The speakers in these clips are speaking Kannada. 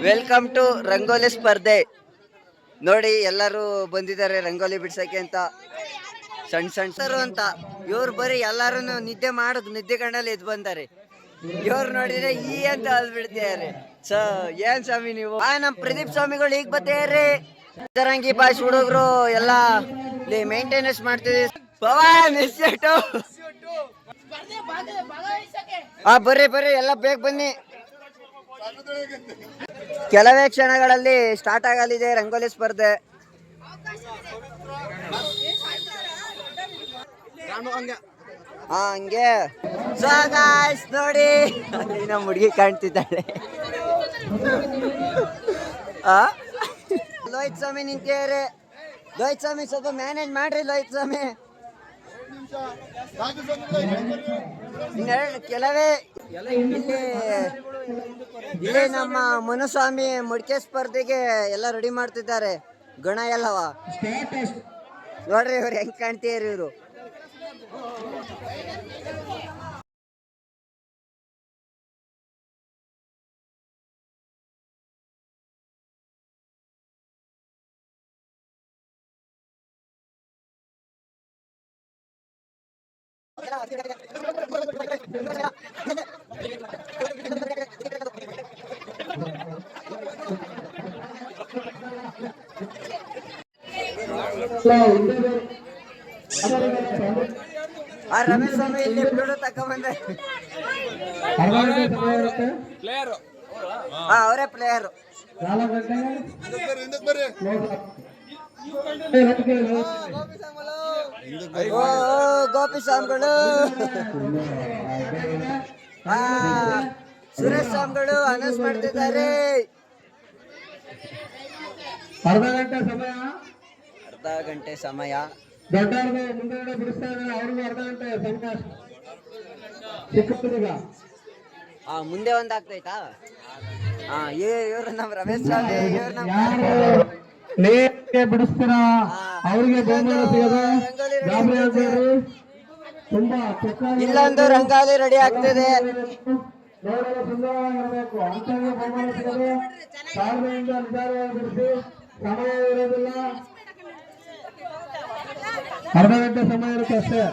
ವೆಲ್ಕಮ್ ಟು ರಂಗೋಲಿ ಸ್ಪರ್ಧೆ. ನೋಡಿ ಎಲ್ಲರೂ ಬಂದಿದ್ದಾರೆ ರಂಗೋಲಿ ಬಿಡ್ಸಕ್ಕೆ ಅಂತ. ಸಣ್ಣ ಸಣ್ಣ ಅಂತ ಇವ್ರು ಬರೀ ಎಲ್ಲಾರು ನಿದ್ದೆ ಕಣ್ಣಲ್ಲಿ ಎದ್ದು ಬಂದಾರೆ. ಇವ್ರು ನೋಡಿದ್ರೆ ಈ ಅಂತ ಅಲ್ಬಿಡ್ತಿದ್ದಾರೆ. ಏನ್ ಸ್ವಾಮಿ ನೀವು? ನಮ್ ಪ್ರದೀಪ್ ಸ್ವಾಮಿಗಳು ಈಗ ಬರ್ತೇರಿ. ತರಂಗಿ ಭಾಷೆ ಹುಡುಗರು ಎಲ್ಲ ಮೇಂಟೆನೆನ್ಸ್ ಮಾಡ್ತಿದ್ವಿ. ಬರ್ರಿ ಎಲ್ಲ ಬೇಗ ಬನ್ನಿ. ಕೆಲವೇ ಕ್ಷಣಗಳಲ್ಲಿ ಸ್ಟಾರ್ಟ್ ಆಗಲಿದೆ ರಂಗೋಲಿ ಸ್ಪರ್ಧೆ. ಹಂಗೆ ನೋಡಿ ನಮ್ಮ ಹುಡುಗಿ ಕಾಣ್ತಿದ್ದಾಳೆ. ಲೋಹಿತ್ ಸ್ವಾಮಿ ನಿಂತಿದ್ದಾರೆ. ಲೋಹಿತ್ ಸ್ವಾಮಿ ಸ್ವಲ್ಪ ಮ್ಯಾನೇಜ್ ಮಾಡ್ರಿ. ಲೋಹಿತ್ ಸ್ವಾಮಿ ಕೆಲವೇ ಇಲ್ಲಿ ನಮ್ಮ ಮನುಸ್ವಾಮಿ ಮುಡಿಕೆ ಸ್ಪರ್ಧೆಗೆ ಎಲ್ಲ ರೆಡಿ ಮಾಡ್ತಿದ್ದಾರೆ. ಗಣ ಎಲ್ಲವ ನೋಡ್ರಿ ಇವ್ರು ಹೆಂಗ್ ಕಾಣ್ತೀರಿ. ಇವರು ರಮೇಶ್ ಸ್ವಾಮಿ ಇಲ್ಲಿ ಬ್ಲೂಟೂತ್ ತಕೊಂಡ್ಬಂದೆ. ಅವರೇ ಪ್ಲೇಯರ್. ಗೋಪಿ ಸ್ವಾಮಿಗಳು, ಸುರೇಶ್ ಸ್ವಾಮಿಗಳು ಅನೌನ್ಸ್ ಮಾಡ್ತಿದ್ದಾರೆ. ಅರ್ಧ ಗಂಟೆ ಸಮಯ. ದೊಡ್ಡವ್ರಿಗೆ ಮುಂದಗಡೆ ಬಿಡಿಸ್ತಾ ಇದ್ದಾರೆ. ಅವ್ರಿಗೂ ಅರ್ಧ ಗಂಟೆ ಸಮಯ. ಚಿಕ್ಕಪ್ಪನಿಗ ಮುಂದೆ ಒಂದಾಗ್ತೈತಾ? ಇವ್ರು ನಮ್ ರಮೇಶ್ ಸ್ವಾಮಿ. ಬಿಡಿಸ್ತೀರಾ ಅವ್ರಿಗೆ ಬಹುಮಾನ ಸಿಗೋದು. ಗಾಬರಿ ಆಗ್ಬೇಡ್ರಿ. ತುಂಬಾ ಇಲ್ಲೊಂದು ರಂಗೋಲಿ ರೆಡಿ ಆಗ್ತಿದೆ. ನೋಡಲು ಸುಂದರವಾಗಿರ್ಬೇಕು. ಅಂತಂದ್ರೆ ಬಹುಮಾನ ಸಿಗೋದು. ತಾಳ್ಮೆಯಿಂದ ನಿಧಾನವಾಗಿ ಬಿಡಿಸಿ. ಸಮಯ ಇರೋದಿಲ್ಲ. ಅರ್ಧ ಗಂಟೆ ಸಮಯ ಇರುತ್ತೆ ಅಷ್ಟೇ.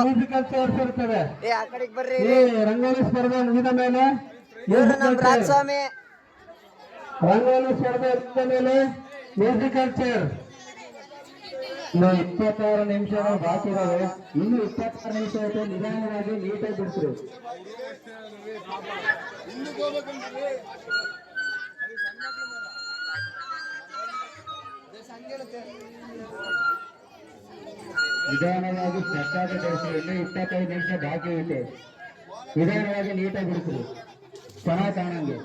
ಮ್ಯೂಸಿಕಲ್ ಚೇರ್ಸ್ ಇರ್ತದೆ. ರಂಗೋಲಿ ಸ್ಪರ್ಧೆ ಮುಗಿದ ಮೇಲೆ ರಂಗೋಲಿ ಸ್ಪರ್ಧೆ ಮುಗಿದ ಮೇಲೆ ಮ್ಯೂಸಿಕಲ್ ಚೇರ್. 26 ನಿಮಿಷಗಳು ಬಾಕಿ ಇದಾವೆ. ಇನ್ನು 26 ನಿಮಿಷ ಆಯ್ತು. ನಿಧಾನವಾಗಿ ನೀಟಾಗಿ ಬಿಡಿಸ್ರು. ನಿಧಾನವಾಗಿ ಸಟ್ಟಾಗಿ ಬಿಡಿಸ್ರು. ಇನ್ನು 25 ನಿಮಿಷ ಬಾಕಿ ಇದೆ. ನಿಧಾನವಾಗಿ ನೀಟಾಗಿ ಬಿಡಿಸ್ರು. ಚೆನ್ನಾಗಿ ಕಾಣಂಗೆ.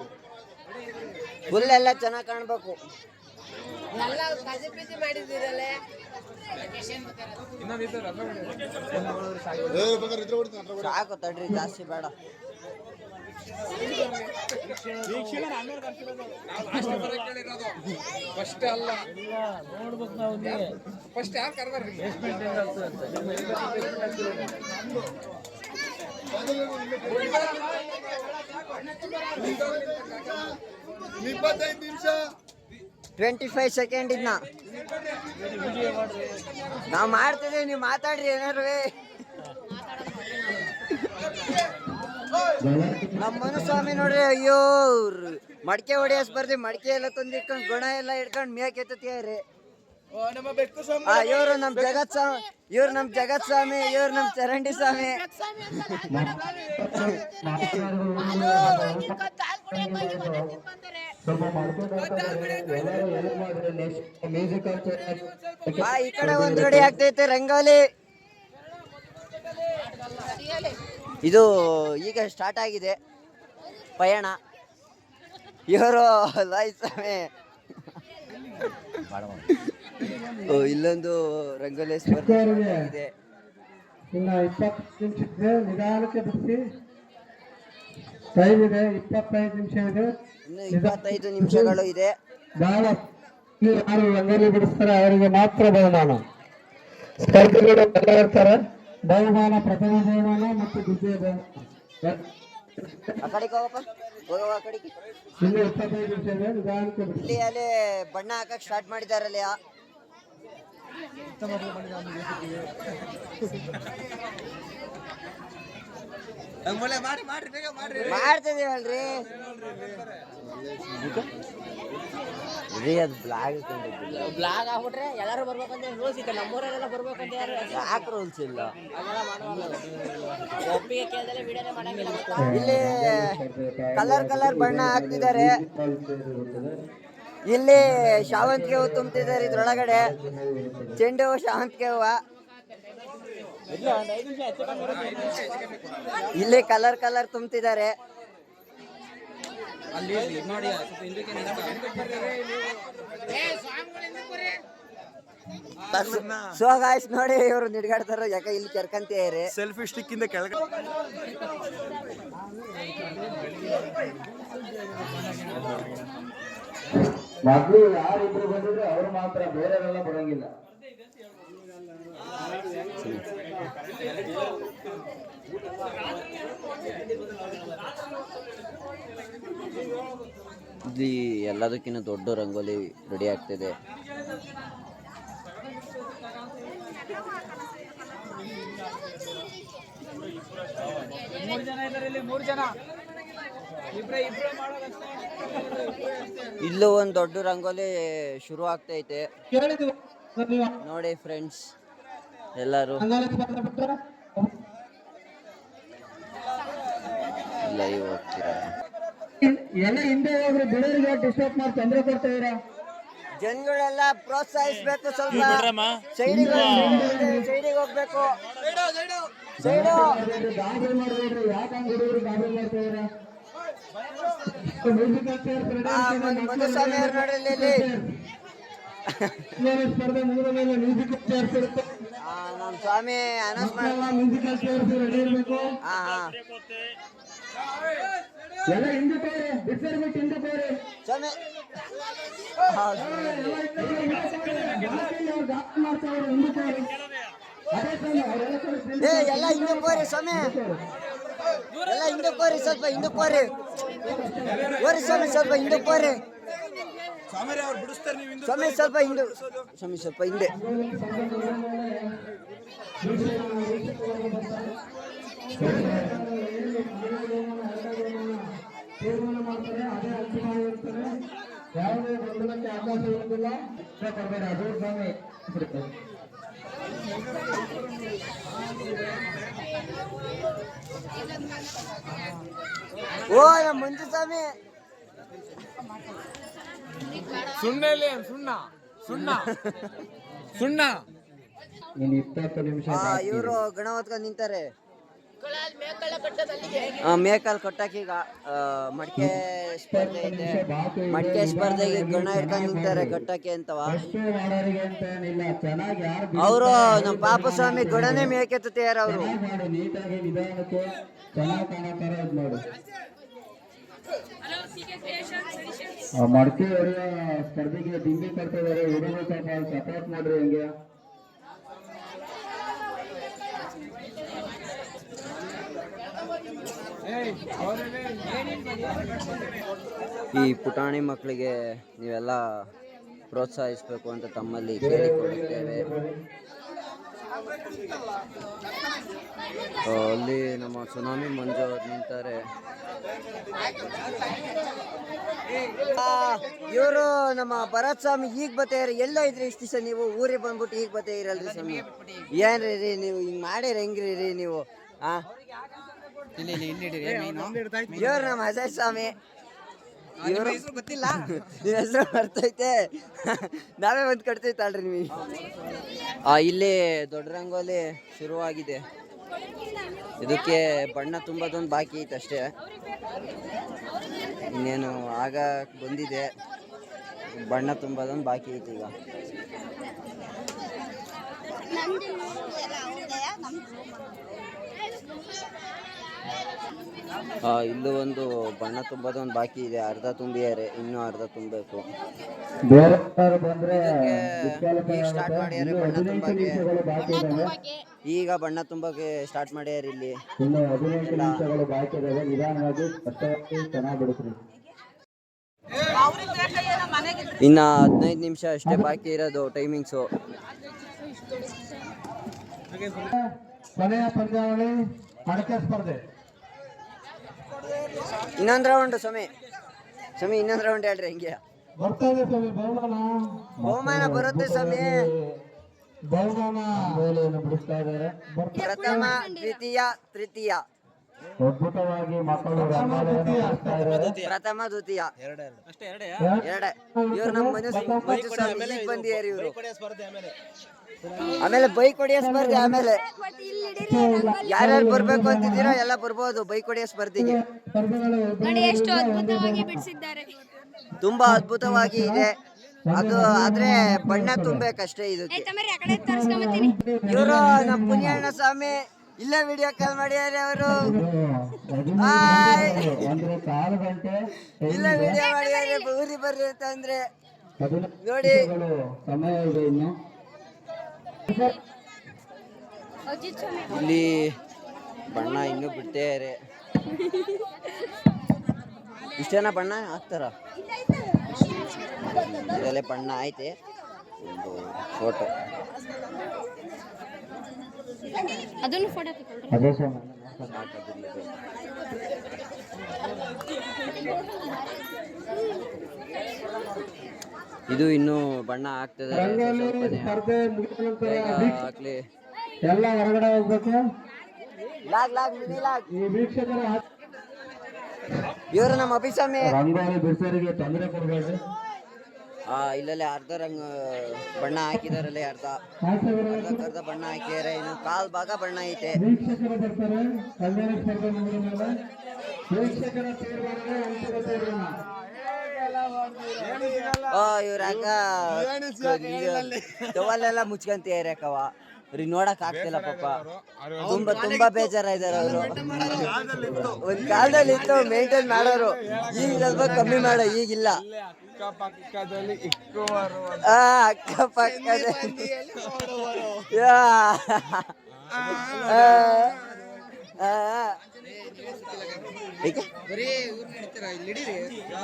ಫುಲ್ ಎಲ್ಲ ಚೆನ್ನಾಗಿ ಕಾಣ್ಬೇಕು. ಸಾಕು ತಡ್ರಿ, ಜಾಸ್ತಿ ಬೇಡ. ನಿಮಿಷ 25 ಸೆಕೆಂಡ್ ಇದ್ನ ನಾವು ಮಾಡ್ತಿದ್ದೀವಿ. ನೀವು ಮಾತಾಡ್ರಿ ಏನಾರು. ನಮ್ಮ ಮನುಸ್ವಾಮಿ ನೋಡ್ರಿ, ಅಯ್ಯೋ ಮಡಿಕೆ ಹೊಡೆಯ ಸ್ಪರ್ಧೆ. ಮಡಿಕೆ ಎಲ್ಲ ತಂದು ಇಟ್ಕೊಂಡು ಗುಣ ಎಲ್ಲ ಇಟ್ಕೊಂಡು ಮೇಕ್ ಎತ್ತುತ್ತೀರಿ. ಇವ್ರು ನಮ್ ಜಗತ್ ಸ್ವಾಮಿ, ಇವ್ರು ನಮ್ ಜಗತ್ ಸ್ವಾಮಿ, ಇವ್ರು ನಮ್ ಚರಂಡಿ ಸ್ವಾಮಿ. ಈ ಕಡೆ ಒಂದ್ ರೆಡಿ ಆಗ್ತೈತೆ ರಂಗೋಲಿ. ಇದು ಈಗ ಸ್ಟಾರ್ಟ್ ಆಗಿದೆ ಪಯಣ. ಇವರು ಲೋಹಿತ್ ಸ್ವಾಮಿ. ಇಲ್ಲೊಂದು ರಂಗೋಲಿ ಸ್ಪರ್ಧೆ ಇದೆ. ಇನ್ನು 20 ನಿಮಿಷ ನಿಧಾನಕ್ಕೆ ಬಿಡಿಸಿ. ಟೈಮ್ ಇದೆ 25 ನಿಮಿಷ ಇದೆ. ಇನ್ನು 25 ನಿಮಿಷಗಳು ಇದೆ. ಬಹಳ ಯಾರು ರಂಗೋಲಿ ಬಿಡಿಸ್ತಾರೆ ಅವರಿಗೆ ಮಾತ್ರ ಬಹುಮಾನ. ಸ್ಪರ್ಧೆಗಳು ಇರ್ತಾರೆ. ಬಹುಮಾನ ಪ್ರಥಮ ಬಹುಮಾನ ಮತ್ತು ದ್ವಿತೀಯ ಆ ಕಡೆಗೆ ಹೋಗಪ್ಪ, ಹೋಗವ ಆ ಕಡೆಗೆ. ಇನ್ನು 25 ನಿಮಿಷ ಇದೆ, ನಿಧಾನಕ್ಕೆ ಬಿಡಿ. ಇಲ್ಲಿ ಅಲ್ಲಿ ಬಣ್ಣ ಹಾಕಕ್ ಸ್ಟಾರ್ಟ್ ಮಾಡಿದಾರಲ್ಲಿ. ಮಾಡ್ತಿದೀವಲ್ರಿ ಅದು ಬ್ಲಾಗ್ ಆಗ್ಬಿಟ್ರೆ ಎಲ್ಲರೂ ಬರ್ಬೇಕಂತ ರೂಲ್ಸ್ ಇತ್ತು. ನಮ್ಮೂರಲ್ಲೆಲ್ಲ ಬರ್ಬೇಕಂತ ಯಾಕೆ ರೂಲ್ಸ್ ಇಲ್ಲ. ಒಪ್ಪಿಗೆ ಕೇಳಿದ್ರೆ ವಿಡಿಯೋನೇ ಮಾಡಂಗಿಲ್ಲ. ಇಲ್ಲಿ ಕಲರ್ ಬಣ್ಣ ಹಾಕ್ತಿದ್ದಾರೆ. ಇಲ್ಲಿ ಶಾವಂತಿಗೆ ಹೂವು ತುಂಬ್ತಿದ್ದಾರೆ ಇದ್ರೊಳಗಡೆ. ಚೆಂಡು ಹೂವು, ಶಾವಂತಿಗೆ ಹೂವು. ಇಲ್ಲಿ ಕಲರ್ ತುಂಬ್ತಿದ್ದಾರೆ. ಸೊ ಗಾಯ್ಸ್ ನೋಡಿ, ಇವರು ನಿಡ್ಗಾಡ್ತಾರ. ಯಾಕೆ ಇಲ್ಲಿ ಕೆರ್ಕಂತೀರಿ ಸೆಲ್ಫಿ ಸ್ಟಿಕ್ ಇಂದ ಕೆಳಗೆ. ಮಕ್ಕಳು ಯಾರಿಬ್ರು ಬಂದಿದ್ರೆ ಅವ್ರು ಮಾತ್ರ, ಬೇರೆಯವರೆಲ್ಲ ಬರಂಗಿಲ್ಲ. ಇಲ್ಲಿ ಎಲ್ಲದಕ್ಕಿಂತ ದೊಡ್ಡ ರಂಗೋಲಿ ರೆಡಿ ಆಗ್ತಿದೆ. ಇಲ್ಲೂ ಒಂದು ದೊಡ್ಡ ರಂಗೋಲಿ ಶುರು ಆಗ್ತೈತೆ ನೋಡಿ ಫ್ರೆಂಡ್ಸ್. ಎಲ್ಲರೂ ಲೈವ್ ಹೋಗ್ತೀರಾ? ಎಲ್ಲ ಹಿಂದೆ ಹೋಗ್ರಿ, ಬಿಡೋರಿಗೆ ಡಿಸ್ಟರ್ಬ್ ಮಾಡಿ ತೊಂದರೆ ಕೊಡ್ತಾ ಇದ್ದೀರಾ. ಜನಗಳೆಲ್ಲ ಪ್ರೋತ್ಸಾಹಿಸ್ಬೇಕು. ಸ್ವಲ್ಪ ಸೈಡಿಗೆ ಹೋಗ್ಬೇಕು. ಸೈಡು ಗಾಬರಿ ಮಾಡಬೇಡ್ರಿ. ಯಾಕೆ ಹಂಗೆ ಹುಡುಗರು ಗಾಬರಿ ಮಾಡ್ತಾ ಇದ್ದೀರಾ? ಮಧುಸ್ವಾಮಿ ಅವ್ರು ನೋಡ್ರಿ ಇಲ್ಲಿ. ಸ್ಪರ್ಧೆ ಮುಗಿದ ಮೇಲೆ ಮ್ಯೂಸಿಕಲ್ ಚೇರ್ಸ್ ಇರುತ್ತೆ. ನಮ್ಮ ಸ್ವಾಮಿ ಅನೌನ್ಸ್ ಮಾಡಿ. ಮ್ಯೂಸಿಕಲ್ ಚೇರ್ಸ್ ರೆಡಿ ಇರಬೇಕು. ಎಲ್ಲ ಹಿಂದೆ ತೋರಿ, ಬಿಟ್ಟರೆ ಬಿಟ್ಟು ಹಿಂದೆ ತೋರಿ. ಸ್ವಾಮಿ ಎಲ್ಲ ಹಿಂದೆ ಕೋರಿ ಸ್ವಾಮಿ, ಎಲ್ಲ ಹಿಂದೆ ಕೋರಿ, ಸ್ವಲ್ಪ ಹಿಂದೆ ಕೋರಿ ಸ್ವಾಮಿ, ಸ್ವಲ್ಪ ಹಿಂದೆ ಕೋರಿ ಸ್ವಾಮಿ, ಸ್ವಲ್ಪ ಹಿಂದೆ ಸ್ವಾಮಿ, ಸ್ವಲ್ಪ ಹಿಂದೆ. ತೀರ್ಮಾನ ಮಾಡ್ತಾರೆ, ಅದೇ ಅಂತಿಮವಾಗಿರ್ತಾರೆ. ಯಾವುದೇ ಗೊಂದಲಕ್ಕೆ ಅವಕಾಶ ಇರುವುದಿಲ್ಲ. ಕೊಡಬೇಡ, ಅದು ಸ್ವಾಮಿ ಬಿಡ್ತಾರೆ. ಓ ನಮ್ಮ ಮಂಜು ಸ್ವಾಮಿ ಸುಣ್ಣ ಇನ್ನು 20 ನಿಮಿಷ. ಇವರು ಗಣ ಹೊತ್ಕೊಂಡು ನಿಂತಾರೆ. ಮೇಕಲ್ ಕೊಟ್ಟಾಕ ಈಗ ಮಡಿಕೆ ಸ್ಪರ್ಧೆ ಐತೆ. ಮಡಿಕೆ ಸ್ಪರ್ಧೆಗೆ ಗಣ ಹಿಡ್ಕೊಂಡು ನಿಂತಾರೆ ಕಟ್ಟಕ್ಕೆ ಅಂತವ. ಅವರು ನಮ್ಮ ಪಾಪ ಸ್ವಾಮಿ ಗಣನೇ ಮೇಕೆತ್ತುತ್ತಾರೆ. ಅವರು ನೀಟಾಗಿ ನಿಧಾನಕ್ಕೆ ಚೆನ್ನಾಗಿ ಕಾಣೋ ತರ ಇದು ಮಾಡು. ಮಡಿಕೆ ಹೊಡೆಯೋ ಸ್ಪರ್ಧೆಗೆ ದಿಂಬಿ ಕಟ್ತಾ ಇದಾರೆ. ಹುಡುಗರು ಸ್ವಲ್ಪ ಸಪೋರ್ಟ್ ಮಾಡ್ರಿ. ಹೆಂಗೆ ಈ ಪುಟಾಣಿ ಮಕ್ಕಳಿಗೆ ನೀವೆಲ್ಲ ಪ್ರೋತ್ಸಾಹಿಸಬೇಕು ಅಂತ ತಮ್ಮಲ್ಲಿ ಕೇಳಿಕೊಳ್ಳುತ್ತೇವೆ. ಅಲ್ಲಿ ನಮ್ಮ ಸುನಾಮಿ ಮಂಜು ಅವ್ರು ನಿಂತಾರೆ. ಇವರು ನಮ್ಮ ಭರತ್ ಸ್ವಾಮಿ ಈಗ ಬತ್ತಾರೆ. ಎಲ್ಲ ಇದ್ರಿ ಇಷ್ಟು ದಿವಸ ನೀವು ಊರಿಗೆ ಬಂದ್ಬಿಟ್ಟು ಈಗ ಬತ್ತೇ ಇರಲ್ರಿ ಸ್ವಾಮಿ? ಏನ್ರಿ ರೀ ನೀವು ಹಿಂಗ್ ಮಾಡಿರಿ ಹೆಂಗ್ರಿ ರೀ ನೀವು? ಇವ್ರು ನಮ್ಮ ಅಜಯ್ ಸ್ವಾಮಿ. ಇವ್ರ ಗೊತ್ತಿಲ್ಲ, ನಿಮ್ಮ ಹೆಸರು ಬರ್ತೈತೆ. ನಾವೇ ಬಂದು ಕಟ್ತೈತಲ್ರಿ ನಿಮಗೆ. ಇಲ್ಲಿ ದೊಡ್ಡ ರಂಗೋಲಿ ಶುರುವಾಗಿದೆ. ಇದಕ್ಕೆ ಬಣ್ಣ ತುಂಬೋದೊಂದು ಬಾಕಿ ಐತೆ ಅಷ್ಟೇ. ಇನ್ನೇನು ಆಗ ಬಂದಿದೆ, ಬಣ್ಣ ತುಂಬೋದೊಂದು ಬಾಕಿ ಐತೆ ಈಗ. ಇಲ್ಲೂ ಒಂದು ಬಣ್ಣ ತುಂಬೋದು ಒಂದು ಬಾಕಿ ಇದೆ, ಅರ್ಧ ತುಂಬಿದ್ದಾರೆ, ಇನ್ನೂ ಅರ್ಧ ತುಂಬಬೇಕು. ಬೇರೆ ಯಾರು ಬಂದ್ರೆ ಇದಕ್ಕೆ disqualify ಈಗ ಸ್ಟಾರ್ಟ್ ಆಗುತ್ತೆ. ಮಾಡ್ಯಾರೆ ಇನ್ನು ಬಣ್ಣ 15 ತುಂಬಕ್ಕೆ. ನಿಮಿಷಗಳು ಬಾಕಿ ಇದಾವೆ. ಈಗ ಬಣ್ಣ ತುಂಬಕ್ಕೆ ಸ್ಟಾರ್ಟ್ ಮಾಡ್ಯಾರ ಇಲ್ಲಿ. ಇನ್ನು 15 ನಿಮಿಷಗಳು ಬಾಕಿ ಇದಾವೆ. ನಿಧಾನವಾಗಿ ಕಷ್ಟವಾಗಿ ಚೆನ್ನಾಗಿ ಬಿಡಿಸ್ರಿ. ಇನ್ನ 15 ನಿಮಿಷ ಅಷ್ಟೇ ಬಾಕಿ ಇರೋದು ಟೈಮಿಂಗ್ಸು. ಕೊನೆಯ ಪಂದ್ಯಾವಳಿ ಅಡಕೆ ಸ್ಪರ್ಧೆ. ಇನ್ನೊಂದು ರೌಂಡ್ ಸಮಯ ಇನ್ನೊಂದು ರೌಂಡ್ ಹೇಳ್ರಿ ಹೆಂಗೆ ಬರ್ತಾ ಇದೆ ಸ್ವಾಮಿ ಬಹುಮಾನ. ಬಹುಮಾನ ಬರುತ್ತೆ ಸಮಯ. ಬಹುಮಾನ ಗೋಲಿಯನ್ನು ಬಿಡಿಸ್ತಾ ಇದ್ದಾರೆ. ಪ್ರಥಮ, ದ್ವಿತೀಯ, ತೃತೀಯ. ಅದ್ಭುತವಾಗಿ ಮಕ್ಕಳು ರಂಗೋಲಿಯನ್ನು ಬಿಡಿಸ್ತಾ ಇದ್ದಾರೆ. ಪ್ರಥಮ, ದ್ವಿತೀಯ ಎರಡೇ. ಇವ್ರು ನಮ್ಮ ಮಂಜು ಸ್ವಾಮಿ ಈಗ ಬಂದಿದ್ದಾರೆ ಇವರು. ಆಮೇಲೆ ಬೈಕ್ ಹೊಡೆಯೋ ಸ್ಪರ್ಧೆ. ಆಮೇಲೆ ಯಾರ್ಯಾರು ಬರ್ಬೇಕು ಅಂತಿದ್ದೀರೋ ಎಲ್ಲ ಬರ್ಬೋದು ಬೈಕ್ ಹೊಡೆಯೋ ಸ್ಪರ್ಧೆಗೆ. ನೋಡಿ ಎಷ್ಟು ಅದ್ಭುತವಾಗಿ ಬಿಡಿಸಿದ್ದಾರೆ. ತುಂಬಾ ಅದ್ಭುತವಾಗಿ ಇದೆ ಅದು. ಆದ್ರೆ ಬಣ್ಣ ತುಂಬಬೇಕಷ್ಟೇ ಇದಕ್ಕೆ. ತಮ್ಮರಿ ಆ ಕಡೆ ತೋರಿಸ್ಕೊಂಬತ್ತೀನಿ. ಇವರು ನಮ್ಮ ಪುಣ್ಯಣ್ಣ ಸ್ವಾಮಿ ಇಲ್ಲೇ ವಿಡಿಯೋ ಕಾಲ್ ಮಾಡಿದ್ದಾರೆ ಅವರು. ಅಂದ್ರೆ ಕಾಲು ಗಂಟೆ ಇಲ್ಲೇ ವಿಡಿಯೋ ಮಾಡಿದ್ದಾರೆ ಊರಿ ಬರ್ರಿ ಅಂತಂದ್ರೆ 15 ನೋಡಿ. ನಿಮಿಷಗಳು ಸಮಯ ಇದೆ ಇನ್ನು. ಅಜಿತ್ ಸ್ವಾಮಿ ಇಲ್ಲಿ ಬಣ್ಣ ಇನ್ನೂ ಬಿಡ್ತಾರೆ. ಇಷ್ಟೇನ ಬಣ್ಣ ಹಾಕ್ತಾರ? ಇದರಲ್ಲೇ ಬಣ್ಣ ಐತೆ. ಒಂದು ಫೋಟೋ ಅದನ್ನು ಫೋಟೋ ತಗೊಳ್ರಿ. ಅದೇ ಸ್ವಾಮಿ. ಇದು ಇನ್ನೂ ಬಣ್ಣ ಆಗ್ತದೆ. ರಂಗೋಲಿ ಸ್ಪರ್ಧೆ ಮುಗಿದ ನಂತರ ಆಗ್ಲಿ ಎಲ್ಲ ಹೊರಗಡೆ ಹೋಗ್ಬೇಕು. ಈ ವೀಕ್ಷಕರ ಇವರು ನಮ್ಮ ಅಭಿಸ್ವಾಮಿ. ರಂಗೋಲಿ ಬಿಡಿಸೋರಿಗೆ ತೊಂದರೆ ಕೊಡಬೇಡ್ರಿ. ಇಲ್ಲಲ್ಲೇ ಅರ್ಧ ಬಣ್ಣ ಹಾಕಿದಾರಲ್ಲೇ ಅರ್ಧ ಬಣ್ಣ ಹಾಕಿದ್ದಾರೆ. ಇನ್ನು ಕಾಲ್ ಭಾಗ ಬಣ್ಣ ಐತೆ. ವೀಕ್ಷಕರು ಬರ್ತಾರೆ. ರಂಗೋಲಿ ಸ್ಪರ್ಧೆ ಮುಗಿದ ಮೇಲೆ ವೀಕ್ಷಕರ ತೀರ್ಮಾನವೇ ಅಂತಿಮ ತೀರ್ಮಾನ. ಇವ್ರಾಕ ಟವಲ್ಲೆಲ್ಲ ಮುಚ್ಕೊಂತಿದ್ದಾರೆ ಯಾಕವ ಅವ್ರಿಗೆ ನೋಡಕ್ ಆಗ್ತಿಲ್ಲ ಪಾಪ. ತುಂಬಾ ಬೇಜಾರಾಯ್ದಾರ ಅವರು. ಒಂದ್ ಕಾಲದಲ್ಲಿ ಇತ್ತು ಮೇಂಟೈನ್ ಮಾಡೋರು, ಈಗ ಸ್ವಲ್ಪ ಕಮ್ಮಿ ಮಾಡೋ, ಈಗಿಲ್ಲ. ಅಕ್ಕಪಕ್ಕದಲ್ಲಿ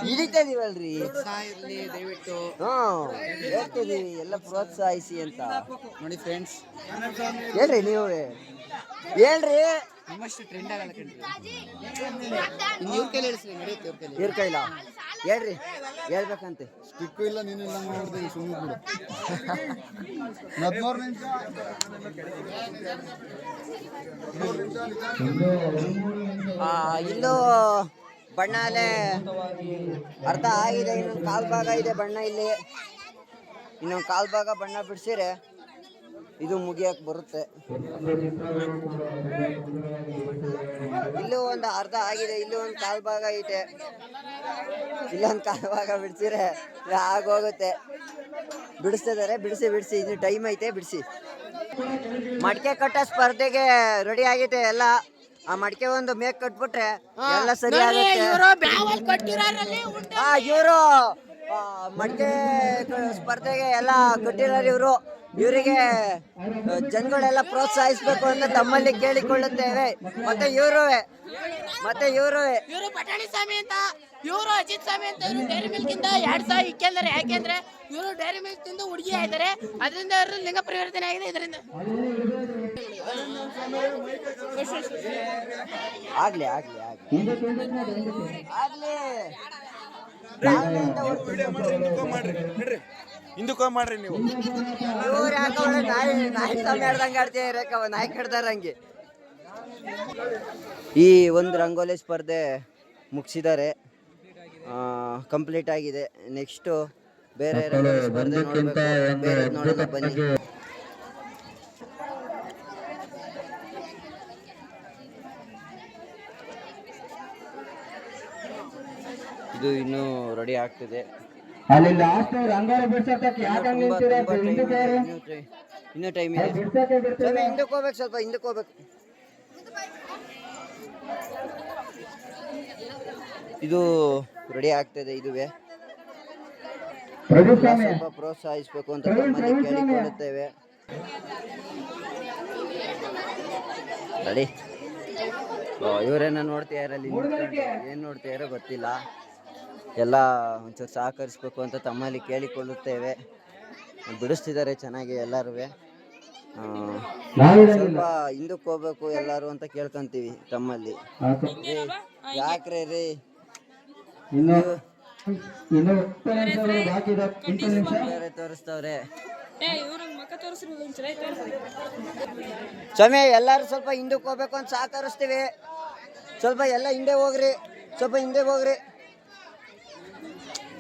ಹಿಡಿತದೀವಲ್ರಿ. ಹೇಳ್ತಿದೀವಿ ಎಲ್ಲ ಪ್ರೋತ್ಸಾಹಿಸಿ ಅಂತ. ನೋಡಿ ಫ್ರೆಂಡ್ಸ್, ಹೇಳ್ರಿ ನೀವು ಹೇಳ್ರಿ. ಇವ್ರ ಕೈಲ ಹೇಳ್ರಿ, ಹೇಳ್ಬೇಕಂತೆ. ಸ್ಟಿಕ್ಕು ಇಲ್ಲ, ನೀನಿಲ್ಲ ನೋಡಿದೆ ಸುಮ್ಮನೆ ಇಲ್ಲೂ ಬಣ್ಣ ಅಲ್ಲೇ ಅರ್ಧ ಆಗಿದೆ. ಇನ್ನೊಂದು ಕಾಲ್ ಭಾಗ ಇದೆ ಬಣ್ಣ. ಇಲ್ಲಿ ಇನ್ನೊಂದು ಕಾಲ್ ಭಾಗ ಬಣ್ಣ ಬಿಡಿಸಿರೆ ಇದು ಮುಗಿಯಕ್ಕೆ ಬರುತ್ತೆ. ಇಲ್ಲೂ ಒಂದು ಅರ್ಧ ಆಗಿದೆ. ಇಲ್ಲೂ ಒಂದು ಕಾಲ್ ಭಾಗ ಐತೆ. ಇಲ್ಲೊಂದು ಕಾಲ್ ಭಾಗ ಬಿಡಿಸಿರೆ ಆಗೋಗುತ್ತೆ. ಬಿಡಿಸ್ತಿದ್ದಾರೆ. ಬಿಡಿಸಿ ಇನ್ನು ಟೈಮ್ ಐತೆ, ಬಿಡಿಸಿ. ಮಡಿಕೆ ಕಟ್ಟೋ ಸ್ಪರ್ಧೆಗೆ ರೆಡಿ ಆಗೈತೆ ಎಲ್ಲ. ಆ ಮಡಿಕೆ ಒಂದು ಮೇಕ್ ಕಟ್ಬಿಟ್ರೆ ಎಲ್ಲ ಸರಿ ಆಗುತ್ತೆ. ಇವರು ಮಡಿಕೆ ಸ್ಪರ್ಧೆಗೆ ಎಲ್ಲ ಕಟ್ಟಿರೋರು ಇವರು. ಇವರಿಗೆ ಜನಗಳೆಲ್ಲ ಪ್ರೋತ್ಸಾಹಿಸಬೇಕು ಅಂತ ತಮ್ಮಲ್ಲಿ ಕೇಳಿಕೊಳ್ಳುತ್ತೇವೆ. ಮತ್ತೆ ಇವರು ಪಟಾಣಿ ಸ್ವಾಮಿ ಅಂತ, ಇವರು ಅಜಿತ್ ಸ್ವಾಮಿ ಅಂತ. ಇವರು ಡೈರಿ ಮಿಲ್ಕ್ ಇಂದ 2 ಸಾವಿರ ಇಕ್ಕಿದ್ದಾರೆ. ಯಾಕೆಂದ್ರೆ ಇವರು ಡೈರಿ ಮಿಲ್ಕ್ ತಿಂದು ಹುಡುಗಿ ಆಗಿದ್ದಾರೆ. ಅದರಿಂದ ಅವರು ಲಿಂಗ ಪರಿವರ್ತನೆ ಆಗಿದೆ. ಇದರಿಂದ ಆಗ್ಲಿ ಹಿಂದಕ್ಕೆ ಮಾಡ್ರಿ ನೀವು. ಇವ್ರು ಯಾಕಂದ್ರೆ ನಾಯಿ ಹೇಳ್ದಂಗೆ ಆಡ್ತೀರ, ನಾಯಿ ಕಡ್ದಾರಂಗೆ. ಈ ಒಂದು ರಂಗೋಲಿ ಸ್ಪರ್ಧೆ ಮುಗಿಸಿದ್ದಾರೆ, ಕಂಪ್ಲೀಟ್ ಆಗಿದೆ. ನೆಕ್ಸ್ಟು ಬೇರೆ ರಂಗೋಲಿ ಸ್ಪರ್ಧೆ ನೋಡಬೇಕು. ಬೇರೆ ನೋಡೋಣ ಬನ್ನಿ. ಇದು ಇನ್ನೂ ರೆಡಿ ಆಗ್ತಿದೆ. ಅಲ್ಲಿ ಲಾಸ್ಟ್ ರಂಗೋಲಿ ಬಿಡ್ಸಕ್ಕೆ ಯಾಕೆ ನಿಂತಿರೋ ಇನ್ನೂ ಟೈಮ್ ಇದೆ. ಹಿಂದಕ್ಕೆ ಹೋಗ್ಬೇಕು, ಸ್ವಲ್ಪ ಹಿಂದಕ್ಕೆ ಹೋಗ್ಬೇಕು. ಇದು ರೆಡಿ ಆಗ್ತದೆ. ಇದುವೇ ಪ್ರದೀಪ್ ಎಲ್ಲ ಸ್ವಾಮಿ ಸ್ವಲ್ಪ ಪ್ರೋತ್ಸಾಹಿಸಬೇಕು ಅಂತ ತಮ್ಮಲ್ಲಿ ಕೇಳಿಕೊಳ್ಳುತ್ತೇವೆ. ರೆಡಿ ಇವರೇನ ನೋಡ್ತಿಯಾರಲ್ಲಿ ಏನು ನೋಡ್ತಿಯಾರೋ ಗೊತ್ತಿಲ್ಲ. ಎಲ್ಲ ಒಂಚೂರು ಸಹಕರಿಸ್ಬೇಕು ಅಂತ ತಮ್ಮಲ್ಲಿ ಕೇಳಿಕೊಳ್ಳುತ್ತೇವೆ. ಬಿಡಿಸ್ತಿದ್ದಾರೆ ಚೆನ್ನಾಗಿ ಎಲ್ಲರೂ. ಸ್ವಲ್ಪ ಹಿಂದಕ್ಕೆ ಹೋಗ್ಬೇಕು ಎಲ್ಲರೂ ಅಂತ ಕೇಳ್ಕೊಂತೀವಿ ತಮ್ಮಲ್ಲಿ. ಯಾಕ್ರೆ ರೀ ಇನ್ನು 10 ನಿಮಿಷಗಳು ಬಾಕಿ ಇದೆ. 8 ನಿಮಿಷ ಬೇರೆ ತೋರಿಸ್ತವ್ರೆ. ಸ್ವಾಮಿ ಎಲ್ಲರೂ ಸ್ವಲ್ಪ ಹಿಂದಕ್ಕೆ ಹೋಗ್ಬೇಕು ಅಂತ ಸಹಕರಿಸ್ತೀವಿ. ಸ್ವಲ್ಪ ಎಲ್ಲ ಹಿಂದೆ ಹೋಗ್ರಿ, ಸ್ವಲ್ಪ ಹಿಂದೆ ಹೋಗ್ರಿ,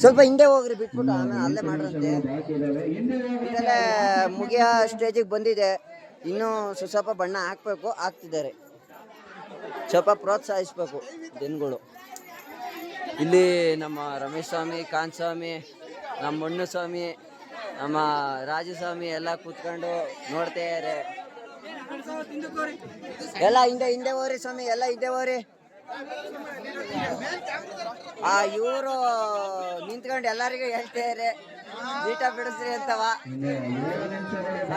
ಸ್ವಲ್ಪ ಹಿಂದೆ ಹೋಗ್ರಿ, ಬಿಟ್ಬಿಟ್ಟು ಆಮೇಲೆ ಅಲ್ಲೇ ಮಾಡ್ರಂತೆ. ಬಾಕಿ ಇದಾವೆ. ಹಿಂದೆ ಇದೆಲ್ಲ ಮುಗಿಯ ಸ್ಟೇಜಿಗೆ ಬಂದಿದೆ. ಇನ್ನೂ ಸ್ವಲ್ಪ ಬಣ್ಣ ಹಾಕ್ಬೇಕು, ಹಾಕ್ತಿದ್ದಾರೆ. ಸ್ವಲ್ಪ ಪ್ರೋತ್ಸಾಹಿಸ್ಬೇಕು ಜನಗಳು. ಇಲ್ಲಿ ನಮ್ಮ ರಮೇಶ್ ಸ್ವಾಮಿ, ಕಾಂತ್ ಸ್ವಾಮಿ, ನಮ್ಮ ಮಣ್ಣು ಸ್ವಾಮಿ, ನಮ್ಮ ರಾಜಸ್ವಾಮಿ ಎಲ್ಲ ಕೂತ್ಕೊಂಡು ನೋಡ್ತಾ ಇದ್ದಾರೆ. ಎಲ್ಲ ಹಿಂದೆ ಹೋಗ್ರಿ ಸ್ವಾಮಿ, ಎಲ್ಲ ಹಿಂದೆ ಹೋಗ್ರಿ. ಇವರು ನಿಂತ್ಕೊಂಡು ಎಲ್ಲರಿಗೂ ಹೇಳ್ತಾರೆ ನೀಟಾಗಿ ಬಿಡಿಸ್ರಿ ಅಂತವ.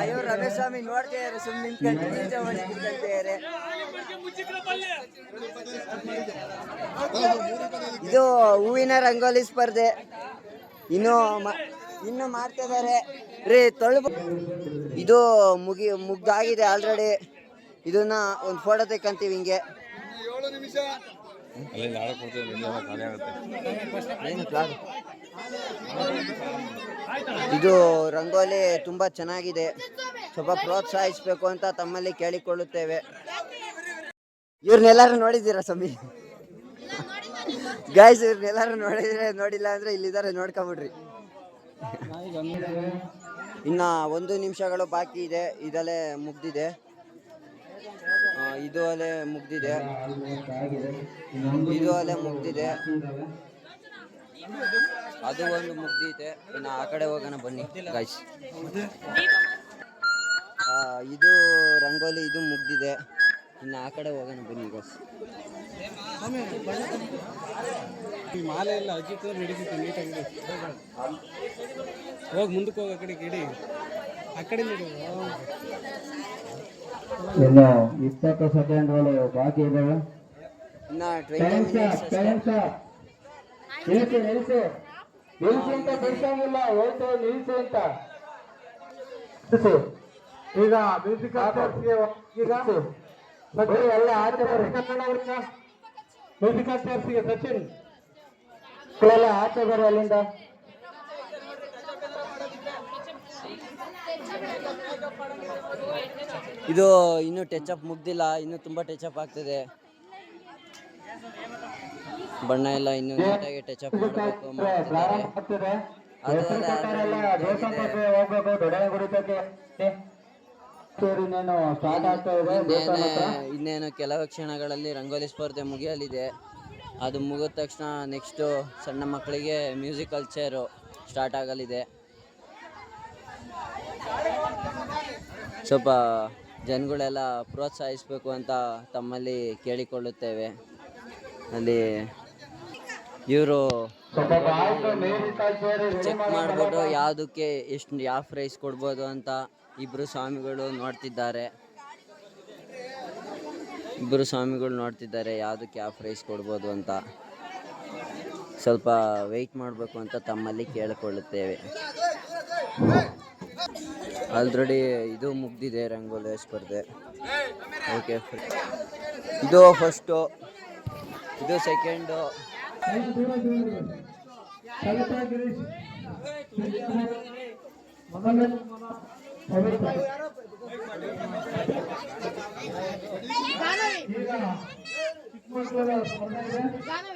ಇವ್ರು ರಮೇಶ್ ಸ್ವಾಮಿ ನೋಡ್ತಾ ಇದ್ದಾರೆ, ಸುಮ್ಮನೆ ನಿಂತ್ಕೊಂಡು ನಿಜ ಹೊಡಿತಿದ್ದಾರೆ. ಇದು ಹೂವಿನ ರಂಗೋಲಿ ಸ್ಪರ್ಧೆ ಇನ್ನು ಮಾಡ್ತಾ ಇದ್ದಾರೆ ರೀ. ಇದು ಮುಗ್ದಾಗಿದೆ ಆಲ್ರೆಡಿ. ಇದನ್ನ ಒಂದು ಫೋಟೋ ತೆಕ್ಕಂತೀವಿ ಹಿಂಗೆ. ಇದು ರಂಗೋಲಿ ತುಂಬಾ ಚೆನ್ನಾಗಿದೆ. ಸ್ವಲ್ಪ ಪ್ರೋತ್ಸಾಹಿಸಬೇಕು ಅಂತ ತಮ್ಮಲ್ಲಿ ಕೇಳಿಕೊಳ್ಳುತ್ತೇವೆ. ಇವ್ರನ್ನೆಲ್ಲರೂ ನೋಡಿದ್ದೀರಾ ಸ್ವಾಮಿ? ಗಾಯ್ಸ್ ಇವ್ರನ್ನೆಲ್ಲರೂ ನೋಡಿಲ್ಲ ಅಂದ್ರೆ ಇಲ್ಲಿದ್ದಾರೆ, ನೋಡ್ಕೊಂಬಿಡ್ರಿ. ಇನ್ನ 1 ನಿಮಿಷಗಳು ಬಾಕಿ ಇದೆ. ಇದಲ್ಲೇ ಮುಗ್ದಿದೆ, ಇದು ಅಲ್ಲೇ ಮುಗ್ದಿದೆ, ಇದು ಅಲ್ಲೇ ಮುಗ್ದಿದೆ, ಅದು ಒಂದು ಮುಗ್ದಿದೆ. ಇನ್ನು ಆ ಕಡೆ ಹೋಗೋಣ ಬನ್ನಿ ಗಾಯ್ಸ್. ಇದು ರಂಗೋಲಿ ಇದು ಮುಗ್ದಿದೆ. ಇನ್ನು ಆ ಕಡೆ ಹೋಗೋಣ ಬನ್ನಿ ಗಾಯ್ಸ್. ಮಾಲೆ ಎಲ್ಲ ಅಜಿತ್ ನಡೀತಿತ್ತು ನೀಟಾಗಿದೆ. ಹೋಗಿ ಮುಂದಕ್ಕೆ ಹೋಗಿ ಆ ಕಡೆ ಗಿಡಿ ಆ ಕಡೆ ನಡಿ. ಇನ್ನು 20 ಸೆಕೆಂಡ್ಗಳು ಬಾಕಿ ಇದಾವೆ. ಇನ್ನ 20 ಮಿನಿಟ್ಸ್ ಅಷ್ಟೇ. ನಿಲ್ಸು ಅಂತ ಬಿಡ್ಸಂಗಿಲ್ಲ, ಹೋಯ್ತು ನಿಲ್ಸು ಅಂತ. ಈಗ ಮ್ಯೂಸಿಕ್ ಈಗ ಎಲ್ಲ ಆಚೆ ಬರ್ರಿ. ಮ್ಯೂಸಿಕ್ ಆರ್ಟಿಸ್ಟ್ಗೆ ಸಚಿನ್ ಎಲ್ಲ ಆಚೆ ಬರ್ರಿ ಅಲ್ಲಿಂದ. ಇದು ಇನ್ನೂ ಟಚ್ ಅಪ್ ಮುಗ್ದಿಲ್ಲ, ಇನ್ನೂ ತುಂಬಾ ಟಚ್ ಅಪ್ ಆಗ್ತದೆ. ಬಣ್ಣ ಎಲ್ಲ ಇನ್ನೂ ನೀಟಾಗಿ ಟಚ್ ಅಪ್ ಮಾಡಬೇಕು, ಮಾಡ್ತಿದ್ದಾರೆ. ಇನ್ನೇನು ಕೆಲವು ಕ್ಷಣಗಳಲ್ಲಿ ರಂಗೋಲಿ ಸ್ಪರ್ಧೆ ಮುಗಿಯಲಿದೆ. ಅದು ಮುಗಿದ ತಕ್ಷಣ ನೆಕ್ಸ್ಟು ಸಣ್ಣ ಮಕ್ಕಳಿಗೆ ಮ್ಯೂಸಿಕಲ್ ಚೇರು ಸ್ಟಾರ್ಟ್ ಆಗಲಿದೆ. ಸ್ವಲ್ಪ ಜನಗಳೆಲ್ಲ ಪ್ರೋತ್ಸಾಹಿಸಬೇಕು ಅಂತ ತಮ್ಮಲ್ಲಿ ಕೇಳಿಕೊಳ್ಳುತ್ತೇವೆ. ಅಲ್ಲಿ ಇವರು ಚೆಕ್ ಮಾಡಿಬಿಟ್ಟು ಯಾವುದಕ್ಕೆ ಎಷ್ಟು ಯಾವ ಪ್ರೈಸ್ ಕೊಡ್ಬೋದು ಅಂತ ಇಬ್ಬರು ಸ್ವಾಮಿಗಳು ನೋಡ್ತಿದ್ದಾರೆ. ಯಾವುದಕ್ಕೆ ಯಾವ ಪ್ರೈಸ್ ಕೊಡ್ಬೋದು ಅಂತ. ಸ್ವಲ್ಪ ವೆಯ್ಟ್ ಮಾಡಬೇಕು ಅಂತ ತಮ್ಮಲ್ಲಿ ಕೇಳಿಕೊಳ್ಳುತ್ತೇವೆ. ಆಲ್ರೆಡಿ ಇದು ಮುಗ್ದಿದೆ ರಂಗೋಲಿ ಸ್ಪರ್ಧೆ. ಓಕೆ, ಇದು ಫಸ್ಟು, ಇದು ಸೆಕೆಂಡು.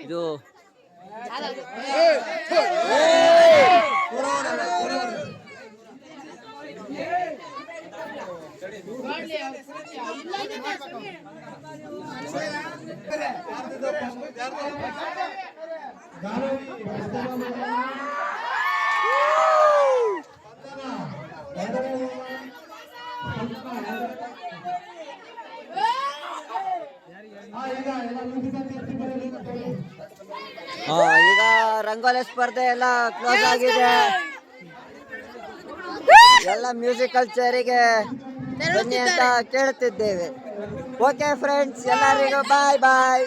ಇದು ಈಗ ರಂಗೋಲಿ ಸ್ಪರ್ಧೆ ಎಲ್ಲ ಕ್ಲೋಸ್ ಆಗಿದೆ. ಎಲ್ಲ ಮ್ಯೂಸಿಕಲ್ ಚೇರಿಗೆ ಬನ್ನಿ ಅಂತ ಕೇಳುತ್ತಿದ್ದೇವೆ. ಓಕೆ ಫ್ರೆಂಡ್ಸ್, ಎಲ್ಲರಿಗೂ ಬಾಯ್ ಬಾಯ್.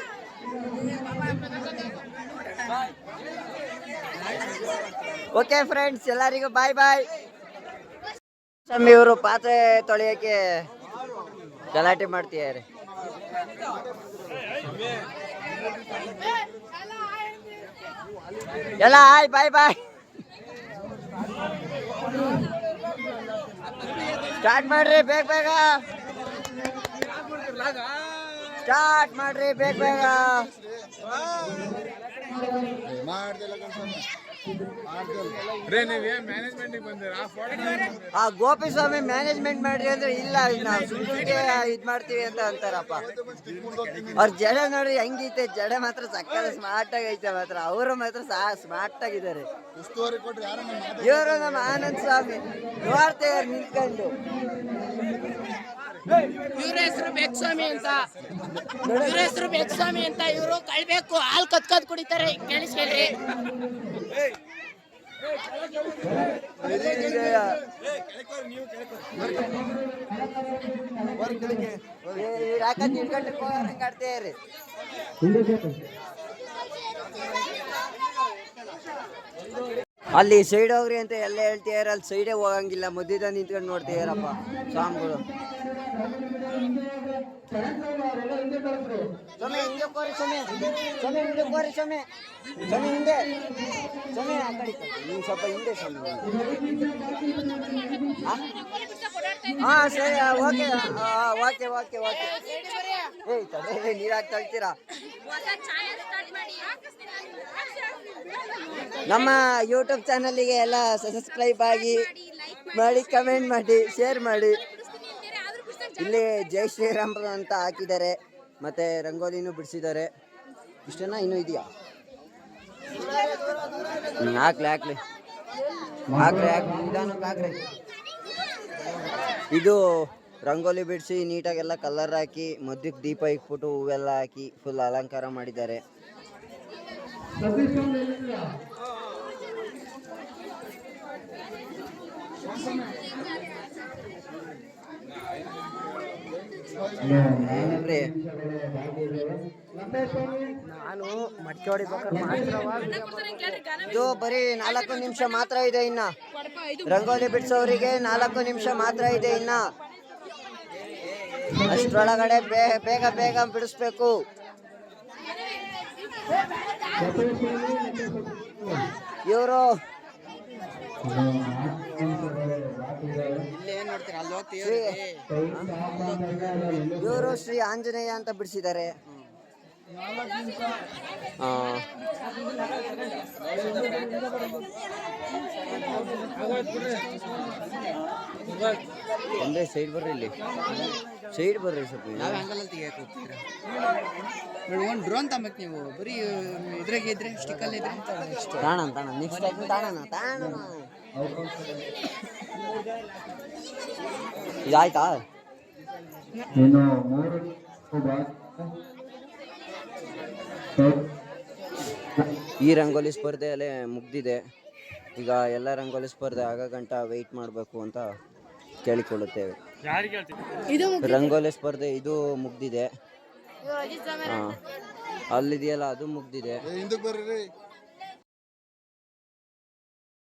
ಓಕೆ ಫ್ರೆಂಡ್ಸ್, ಎಲ್ಲರಿಗೂ ಬಾಯ್ ಬಾಯ್. ಇವರು ಪಾತ್ರೆ ತೊಳೆಯಕ್ಕೆ ಗಲಾಟೆ ಮಾಡ್ತಿದ್ದಾರೆ. ಎಲ್ಲ ಆಯ್ ಬಾಯ್ ಬಾಯ್. ಸ್ಟಾರ್ಟ್ ಮಾಡ್ರಿ ಬೇಗ ಬೇಗ, ಸ್ಟಾರ್ಟ್ ಮಾಡ್ರಿ ಬೇಗ ಬೇಗ. ಆ ಗೋಪಿ ಸ್ವಾಮಿ ಮ್ಯಾನೇಜ್ಮೆಂಟ್ ಮಾಡ್ರಿ ಅಂದ್ರೆ ಇಲ್ಲ, ನಾವು ಸುಮ್ಮನೆ ಇದ್ ಮಾಡ್ತೀವಿ ಅಂತ ಅಂತಾರಪ್ಪ. ಅವ್ರ ಜಡ ನೋಡ್ರಿ ಹೆಂಗೈತೆ, ಜಡ ಮಾತ್ರ ಸಕ್ಕದ ಸ್ಮಾರ್ಟ್ ಆಗೈತೆ ಮಾತ್ರ. ಅವರು ಮಾತ್ರ ಸ್ಮಾರ್ಟ್ ಆಗಿದ್ದಾರೆ. ಇವರು ನಮ್ಮ ಆನಂದ್ ಸ್ವಾಮಿ ನೋಡ್ತೇವೆ ನಿಂತ್ಕೊಂಡು. ಇವ್ರ ಹೆಸರು ಬೇಕ್ಸ್ವಾಮಿ ಅಂತ, ಇವರು ಕಳ್ಬೇಕು ಹಾಲು ಕತ್ಕದ್ ಕುಡಿತಾರೆ. ಕೇಳಿಸ್ಕೊಳ್ರಿ. ಹಾಕದ್ ನಿಂತ್ಕೊಂಡು ಕಾಡ್ತೇವ್ರಿ. ಅಲ್ಲಿ ಸೈಡ್ ಹೋಗ್ರಿ ಅಂತ ಎಲ್ಲ ಹೇಳ್ತೀಯಾರ, ಅಲ್ಲಿ ಸೈಡೇ ಹೋಗಂಗಿಲ್ಲ, ಮಧ್ಯದ ನಿಂತ್ಕೊಂಡು ನೋಡ್ತೀಯಾರಪ್ಪ ಸ್ವಾಮಿಗಳು. ಸೊಮೆ ಹಿಂದೆ ಕೋರಿ, ಸೊಮೆ ಹಿಂದೆ ಕೋರಿ, ಸೊಮೆ ಹಿಂದೆ, ಸೊಮೆ ಆ ಕಡೆ ನೀನು ಸ್ವಲ್ಪ ಹಿಂದೆ ಸೊಮೆ. ಹಾ ಸರಿ, ಓಕೆ ಓಕೆ ಓಕೆ ಓಕೆ. ಏಯ್ ತಡೆ, ನೀರಾಗಿ ತಳ್ತೀರಾ. ನಮ್ಮ ಯೂಟ್ಯೂಬ್ ಚಾನಲ್ಗೆ ಎಲ್ಲ ಸಬ್ಸ್ಕ್ರೈಬ್ ಆಗಿ ಮಾಡಿ, ಕಮೆಂಟ್ ಮಾಡಿ, ಶೇರ್ ಮಾಡಿ. ಇಲ್ಲಿ ಜೈ ಶ್ರೀರಾಮ್ ಅಂತ ಹಾಕಿದ್ದಾರೆ, ಮತ್ತೆ ರಂಗೋಲಿನೂ ಬಿಡಿಸಿದ್ದಾರೆ. ಇಷ್ಟೇನಾ, ಇನ್ನೂ ಇದೆಯಾ? ಹಾಕ್ಲಿ ಹಾಕ್ಲಿ ಹಾಕ್ರಿ ಹಾಕ್ರಿ, ನಿಧಾನಕ್ಕೆ ಹಾಕ್ರಿ. ಇದು ರಂಗೋಲಿ ಬಿಡಿಸಿ ನೀಟಾಗೆಲ್ಲ ಕಲರ್ ಹಾಕಿ ಮಧ್ಯಕ್ಕೆ ದೀಪ ಇಟ್ಬಿಟ್ಟು ಹೂವೆಲ್ಲ ಹಾಕಿ ಫುಲ್ ಅಲಂಕಾರ ಮಾಡಿದ್ದಾರೆ. ನಾನು ಮಡಿಕೆ ಹೊಡಿಬೇಕಾದ್ರೆ ಇದು ಬರೀ 4 ನಿಮಿಷ ಮಾತ್ರ ಇದೆ. ಇನ್ನ ರಂಗೋಲಿ ಬಿಡಿಸೋರಿಗೆ 4 ನಿಮಿಷ ಮಾತ್ರ ಇದೆ. ಇನ್ನ ಅಷ್ಟರೊಳಗಡೆ ಬೇಗ ಬೇಗ ಬಿಡಿಸ್ಬೇಕು. ಇವರು ಇವರು ಶ್ರೀ ಆಂಜನೇಯ ಅಂತ ಬಿಡಿಸಿದ್ದಾರೆ. ಒಂದೇ ಸೈಡ್ ಬರ್ರಿ, ಇಲ್ಲಿ ಸೈಡ್ ಬರ್ರಿ ಸ್ವಲ್ಪ. ನಾವು ಹಂಗಲ್ಲ ತೆಗಿಯಕ್ಕೆ ಹೋಗ್ತೀರಾ ನೋಡಿ. ಒಂದು ಡ್ರೋನ್ ತಮ್ಮಕ್ ನೀವು ಬರೀ ಇದ್ರಾಗ ಇದ್ರೆ ಸ್ಟಿಕ್ಕಲ್ಲಿ ಇದ್ರೆ ತಾಣ ನೆಕ್ಸ್ಟ್ ಟೈಮ್ ತಾಣ ಇದಾಯ್ತಾ? ಇನ್ನು 3 ಈ ರಂಗೋಲಿ ಸ್ಪರ್ಧೆಯಲ್ಲೇ ಮುಗ್ದಿದೆ. ಈಗ ಎಲ್ಲ ರಂಗೋಲಿ ಸ್ಪರ್ಧೆ ಆಗ ಗಂಟ ವೆಯ್ಟ್ ಮಾಡಬೇಕು ಅಂತ ಕೇಳಿಕೊಳ್ಳುತ್ತೇವೆ. ರಂಗೋಲಿ ಸ್ಪರ್ಧೆ ಇದು ಮುಗ್ದಿದೆ. ಅಲ್ಲಿದೆಯಲ್ಲ, ಅದು ಮುಗ್ದಿದೆ. ಹಿಂದಕ್ಕೆ ಬರ್ರಿ.